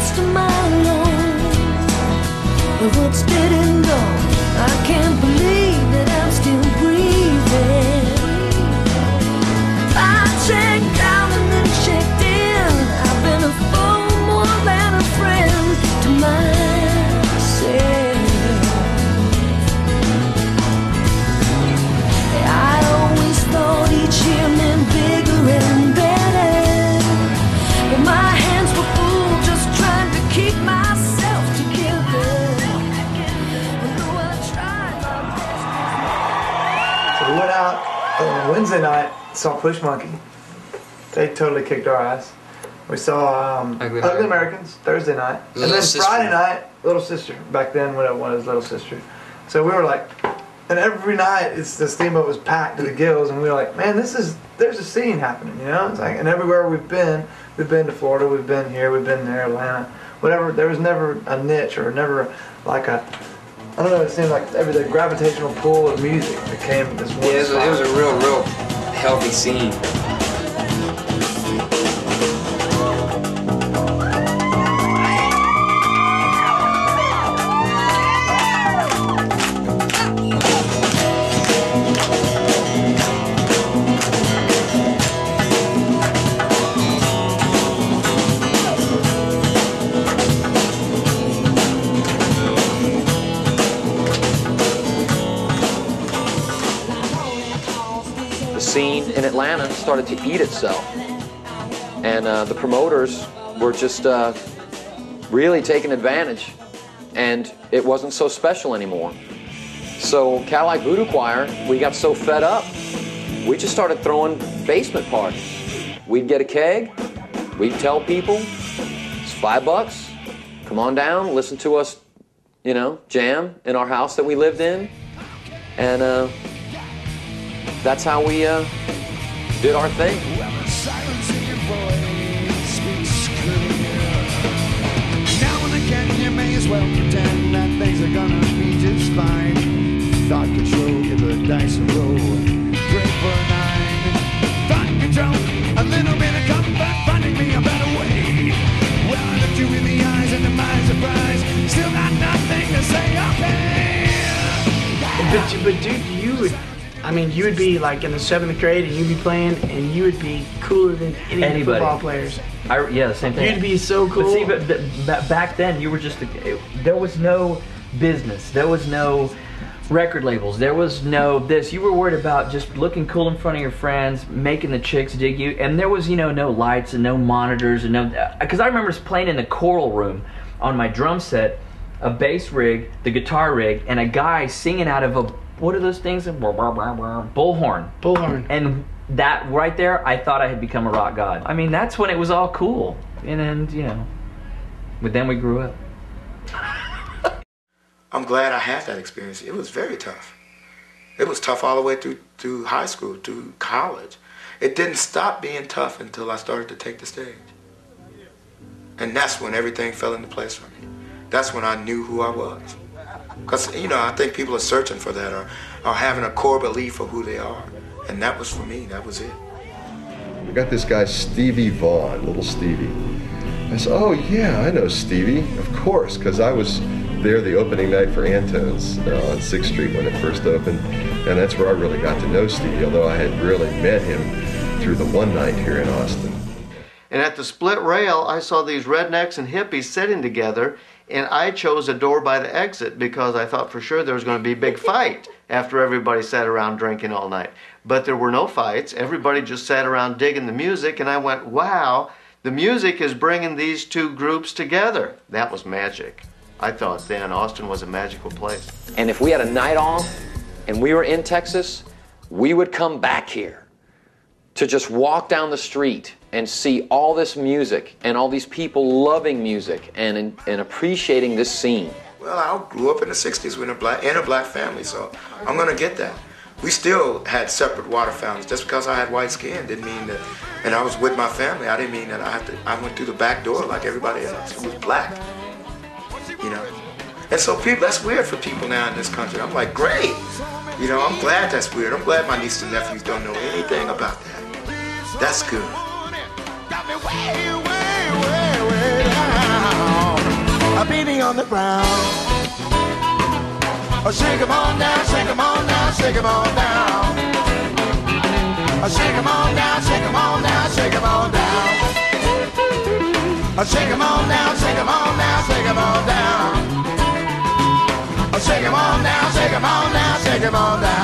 waste of my life. But what's dead and gone, I can't believe that I'm still breathing. I checked out and then checked in. I've been a foe more than a friend to myself. I always thought each year meant bigger and better, but my hands were full just trying to keep myself together. Although I tried my best. So we went out on Wednesday night, saw Push Monkey. They totally kicked our ass. We saw Ugly Americans Thursday night, and then Friday night, Little Sister. Back then, when it was Little Sister. So we were like. And every night, the Steamboat was packed to the gills, and we were like, man, there's a scene happening, you know? It's like, and everywhere we've been to Florida, we've been here, we've been there, Atlanta, whatever. There was never a niche or never like a, I don't know. It seemed like the gravitational pull of music became this one. Yeah, it was a real healthy scene. Scene in Atlanta started to eat itself, and the promoters were just really taking advantage, and it wasn't so special anymore. So Cadillac Voodoo Choir, we got so fed up, we just started throwing basement parties. We'd get a keg, we'd tell people, it's $5, come on down, listen to us, you know, jam in our house that we lived in, and that's how we did our thing. Now and again you may as well pretend that things are gonna be just fine. Thought control, give the dice a roll, pray for a 9. Thought control, a little bit of comfort, finding me a better way. Well, I looked you in the eyes and to my surprise, still got nothing to say, okay. But dude, you would be like in the 7th grade and you'd be playing and you would be cooler than any of the football players. Yeah, the same thing. You'd be so cool. But see, but back then you were just, there was no business. There was no record labels. There was no this. You were worried about just looking cool in front of your friends, making the chicks dig you. And there was, you know, no lights and no monitors and no, because I remember playing in the choral room on my drum set, a bass rig, the guitar rig, and a guy singing out of a, what are those things? Bullhorn. Bullhorn. And that right there, I thought I had become a rock god. I mean, that's when it was all cool. And you know, but then we grew up. I'm glad I had that experience. It was very tough. It was tough all the way through high school, through college. It didn't stop being tough until I started to take the stage. And that's when everything fell into place for me. That's when I knew who I was. Because, you know, I think people are searching for that or having a core belief of who they are. And that was for me, that was it. We got this guy, Stevie Vaughn, little Stevie. I said, oh yeah, I know Stevie, of course, because I was there the opening night for Antones on 6th Street when it first opened. And that's where I really got to know Stevie, although I had really met him through the one night here in Austin. And at the split rail, I saw these rednecks and hippies sitting together, and I chose a door by the exit because I thought for sure there was going to be a big fight after everybody sat around drinking all night. But there were no fights. Everybody just sat around digging the music, and I went, wow, the music is bringing these two groups together. That was magic. I thought then Austin was a magical place. And if we had a night off and we were in Texas, we would come back here to just walk down the street and see all this music and all these people loving music and appreciating this scene. Well, I grew up in the 60s in a black family, so I'm gonna get that. We still had separate water fountains. Just because I had white skin didn't mean that, and I was with my family, I didn't mean that I went through the back door like everybody else who was black, you know? And so people, that's weird for people now in this country. I'm like, great, you know, I'm glad that's weird. I'm glad my nieces and nephews don't know anything about that. That's good. Got me way, way, way, way down. beating on the ground. Shake 'em on down, shake 'em on down, shake 'em on down. Shake 'em on down, shake 'em on down, shake 'em on down. Shake 'em on down, shake 'em on down, shake 'em on down. Shake 'em on down, shake 'em on down, shake 'em on down.